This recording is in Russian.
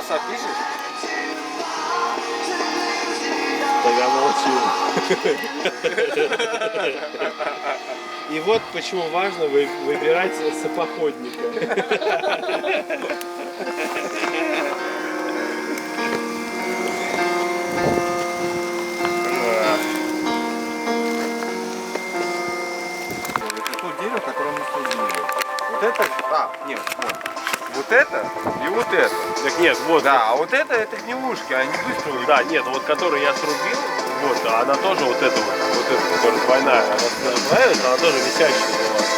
WhatsApp пишешь? Да я молчу. И вот почему важно выбирать сапоходника. Это то дерево, которое мы соединили. Вот это, нет, вот. Вот это и вот это. Так нет, вот. Да, а вот это гнилушки, они быстро уйдут. Да, нет, вот которую я срубил, вот, она тоже вот эта, которая двойная, она нравится, она тоже висящая была.